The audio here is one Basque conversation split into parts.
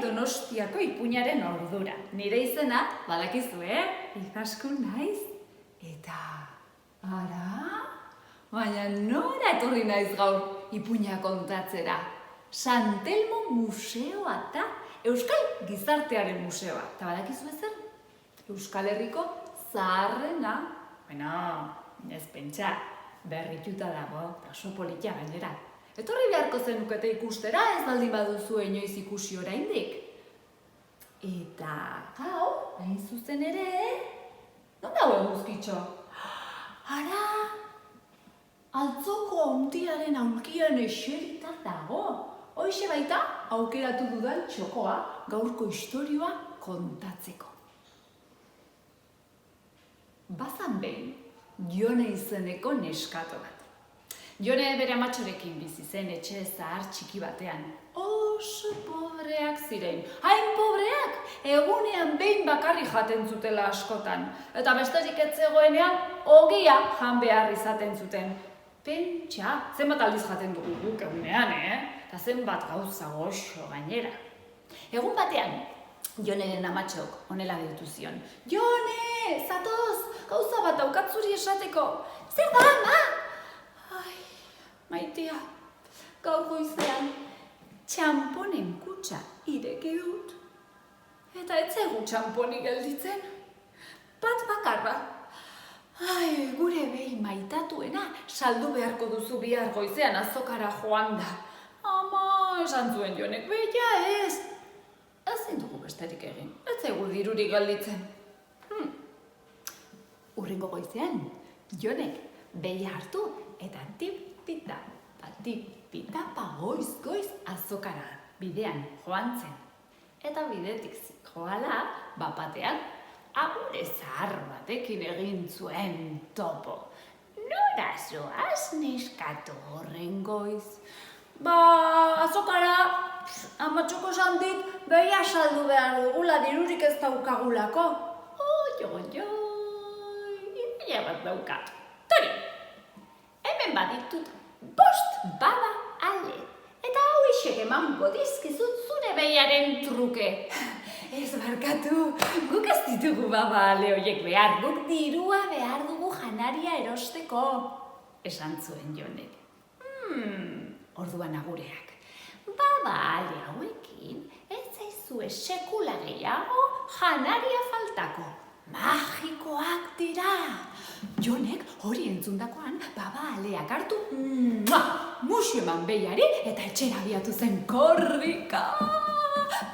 Donostiako ipuinaren ordura. Nire izena, badakizu, Izaskun naiz. Eta, ara? Baina nora etorri naiz gaur ipuina kontatzera. San Telmo Museoa da, Euskal Gizartearen Museoa. Eta badakizu ezer? Euskal Herriko zaharrena. Baina, ez pentsa, berrituta dago, oso politia gainera. Etorri beharko zenukete ikustera, ez baldin baduzu inoiz ikusi oraindik. Eta hau, hain zuzen ere, non dago eguzkitxo? Ara, Altzoko handiaren aulkian eserita dago. Hoixe baita, aukeratu dudan txokoa gaurko istorioa kontatzeko. Bazan behin, Jone izeneko neskato bat. Jone bere amatxorekin bizi zen etxe zahar txiki batean. Oso pobreak ziren. Hain pobreak, egunean behin bakarri jaten zutela askotan. Eta besterik ez zegoenean, ogia jan behar izaten zuten. Pentsa, zenbat aldiz jaten dugu guk egunean, Eta zenbat gauza goxo gainera. Egun batean, Joneren amatxok honela deitu zion. Jone, zatoz, gauza bat daukat zuri esateko. Zer da, ama? Ai, maitea, gaur goizean, txamponen kutxa ireki dut. Eta ez zaigu txamponik gelditzen. Bat bakarra. Ai, gure behi maitatuena saldu beharko duzu bihar goizean azokara joan da. Ama, esan zuen Jonek, beha ez. Ezin dugu besterik egin, ez zaigu dirurik gelditzen. Hurrengo goizean, Jonek behia hartu eta tip-pitapa goiz azokara bidean joan zen. Eta bidetik joala, bapatean, agure zahar batekin egin zuen topo. Nora zoaz neskato horren goiz? Azokara, amatxoko esan dit, behia saldu behar dugula, dirurik ez daukagulako. Ideia bat daukat. Tori, hemen baditut 5 baba ale. Eta hau isek emango dizkizut zure behiaren truke. Ez barkatu, guk ez ditugu baba ale horiek behar, guk dirua behar dugu janaria erosteko. Esan zuen Jonek. Orduan agureak. Baba ale hauekin, ez zaizue sekula gehiago janaria faltako. Magikoak dira. Jonek hori entzundakoan baba aleak hartu musu eman behiari eta etxera abiatu zen korrika.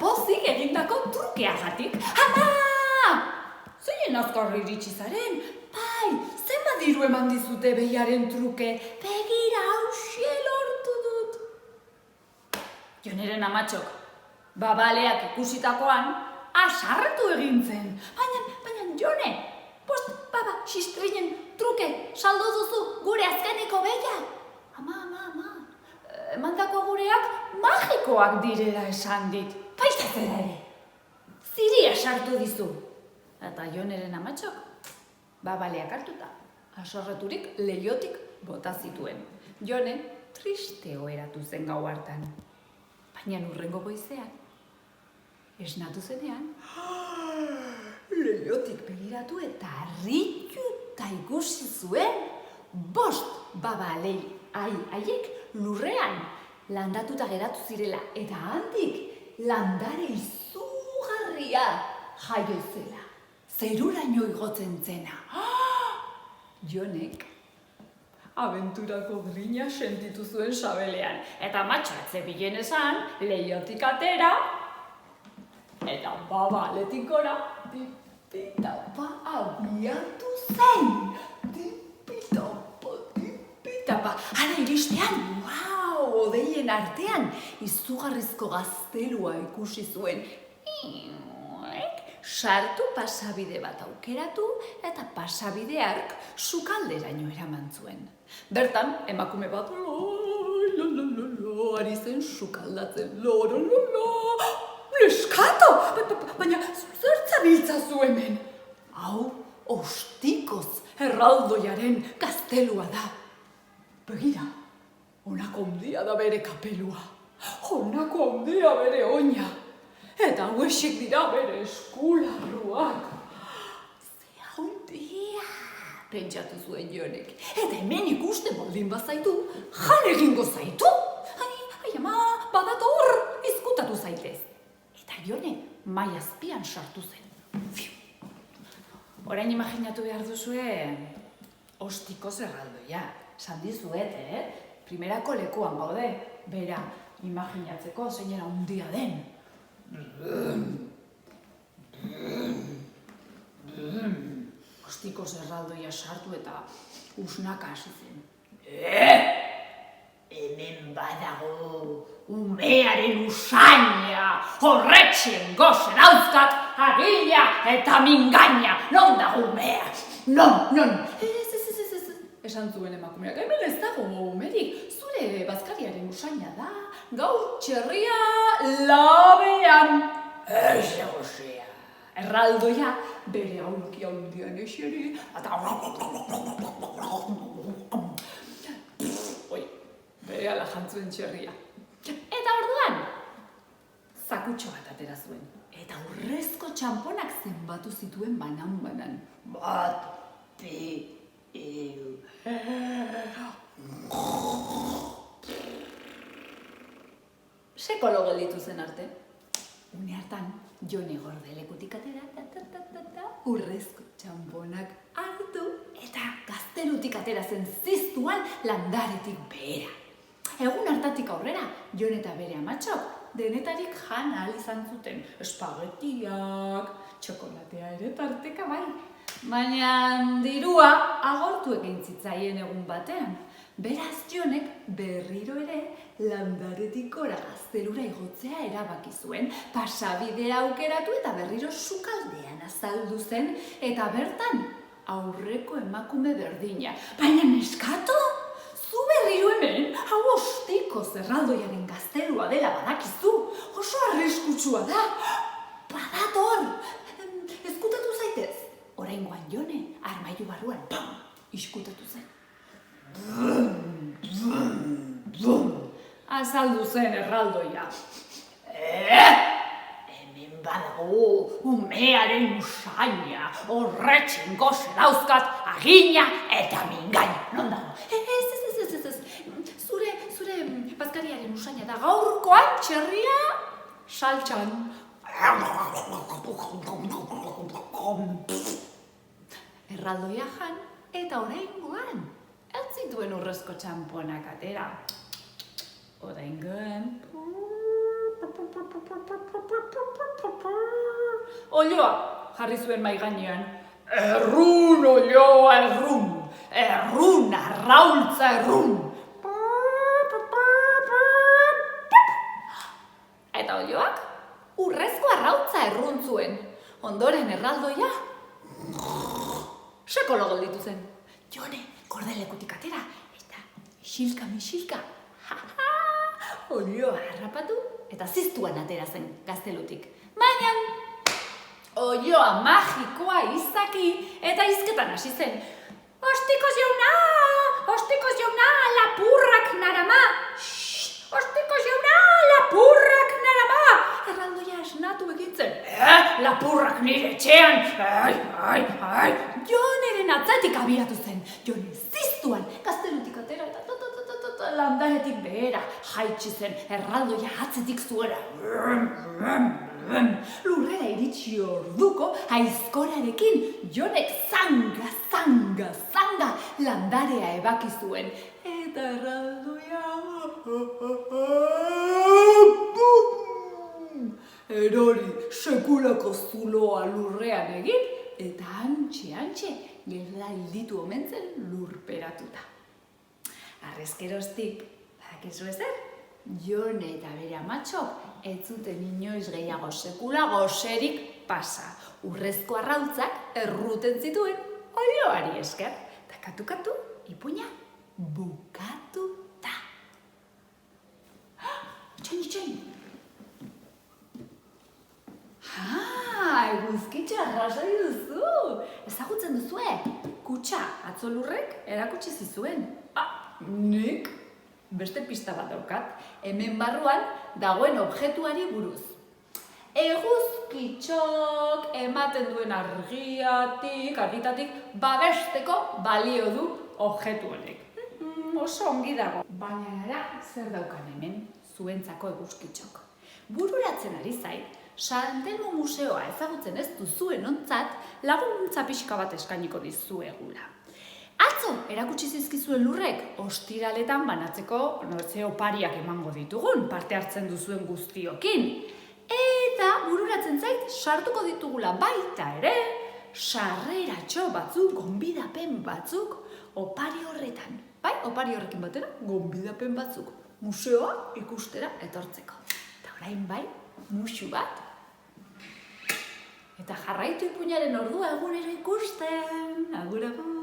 Pozik egindako trukeagatik. Ama! Zein azkarri iritsi zaren? Bai, zenbat diru eman dizute behiaren truke? Begira, hauxe lortu dut. Joneren amatxok, baba aleak ikusitakoan, asartu egin zen. Baina, Jone, 5 baba xistrinen truke saldo duzu gure azkeneko behia. Ama, emandako gureak magikoak direla esan dit. Baita zera ere, ziria sartu dizu. Eta Joneren amatxok, babaleak hartuta, asorreturik leihotik bota zituen. Jone triste oheratu zen gau hartan. Baina hurrengo goizean, esnatu zenean, leihotik begiratu eta harrituta ikusi zuen 5 baba alei haiek lurrean landatuta geratu zirela eta handik landare izugarria jaio zela, zeruraino igotzen zena. Jonek abenturako grina sentitu zuen sabelean eta matxatze bilen esan leihotik atera eta baba aletik gora tipitapa abiatu zen. Tipitapa. Hara iristean, odeien artean, izugarrizko gaztelua ikusi zuen. Sartu pasabide bat aukeratu eta pasabide hark sukalderaino eraman zuen. Bertan, emakume bat ari zen sukaldatzen. Neskato! Baina zertza biltza zu hemen? Hau, ostikoz erraldoiaren gaztelua da. Begira, honako handia da bere kapelua. Honako handia bere oina. Eta hauexek dira bere eskularruak. Ze handia, pentsatu zuen Jonek. Eta hemen ikusten baldin bazaitu, jan egingo zaitu. Ai ama, badator, izkutatu zaitez. Eta Jone mahai azpian sartu zen. Orain imaginatu behar duzue, ostiko zerraldoia. Esan dizuet, primerako lekuan gaude. Bera, imaginatzeko zeinera handia den. Ostiko zerraldoia sartu eta usnaka hasi zen. Hemen badago umearen usaina, horretxen gozen dauzkat, agila eta mingaina. Non dago umea? Non? Ez, esan zuen emakumeak. Hemen ez dago umerik, zure bazkariaren usaina da, gaur txerria labean. Ez egozea. Erraldoia bere aulki handian eseri, eta berehala jantzuen txerria. Eta orduan, zakutxo bat atera zuen. Eta urrezko txamponak zenbatu zituen banan-banan. 1, 2, 3. Sekolo gelditu zen arte. Une hartan, Jone gordelekutik atera, urrezko txamponak hartu eta gaztelutik atera zen ziztuan landaretik behera. Egun hartatik aurrera, Jon eta bere amatxok denetarik jan ahal izan zuten. Espagetiak, txokolatea ere tarteka bai. Baina dirua agortu egin zitzaien egun batean. Beraz Jonek berriro ere landaretik gora gaztelura igotzea erabaki zuen. Pasabidea aukeratu eta berriro sukaldean azaldu zen eta bertan aurreko emakume berdina. Baina neskatu, zu berriro hemen, hau ostiko zerraldoiaren gaztelua dela badakizu. Oso arriskutsua da. Badator, ezkutatu zaitez. Oraingoan Jone, armailu barruan, pam, iskutatu zen. Azaldu zen erraldoia. Hemen badago umearen usaina, horretxen goze dauzkat, agina eta mingaina. Non dago? Ez. Zure bazkariaren usaina da gaurkoan txerria saltxan. Erraldoia jan eta oraingoan ez zituen urrezko txamponak atera. Oraingoan olioa jarri zuen mahai gainean. Errun olioa errun, errun arraultza errun. Eta olioak urrezko arrautza errun zuen. Ondoren erraldoia sekolo gelditu zen. Jone gordelekutik atera eta isilka, olioa harrapatu eta ziztuan atera zen gaztelutik. Baina olioa magikoa izaki eta hizketan hasi zen. Ostikoz jauna, lapurrak narama. Ostikoz jauna, lapurrak narama. Erraldoia esnatu egitzen. Lapurrak nire etxean. Ai. Joneren atzatik abiatu zen. Jone ziztuan gaztelutik atera eta landaretik behera jaitsi zen. Erraldoia atzetik zuera. Lurrera iritsi orduko aizkorarekin Jonek zanga landarea ebaki zuen. Eta erraldoia erori sekulako zuloa lurrean egin eta antxe gelditu omen zen lurperatuta. Arrezkeroztik, badakizu ezer? Jone eta bere amatxok ez zuten inoiz gehiago sekula goserik pasa. Urrezko arrautzak erruten zituen olioari esker. Ta katu, ipuina bukatuta. Itxain. Eguzkitxa arrasai duzu. Ezagutzen duzue? Kutxa atzolurrek erakutsi zizuen. Nik beste pista bat daukat. Hemen barruan dagoen objektuari buruz. eguzkitxok ematen duen argitatik babesteko balio du objektu honek. Oso ongi dago. Baina zer daukan hemen zuentzako eguzkitxok. Bururatzen ari zait, San Telmo museoa ezagutzen ez duzuenontzat laguntza pixka bat eskainiko dizuegula. Atzo erakutsi zizkizuen lurrek ostiraletan banatzeko ze opariak emango ditugun parte hartzen duzuen guztiokin. Eta bururatzen zait sartuko ditugula baita ere sarreratxo batzuk, gonbidapen batzuk opari horretan. Bai, opari horrekin batera, gonbidapen batzuk museoa ikustera etortzeko. Eta orain bai, musu bat. Eta jarraitu ipuinaren ordua egunero ikusten. Agur, agur.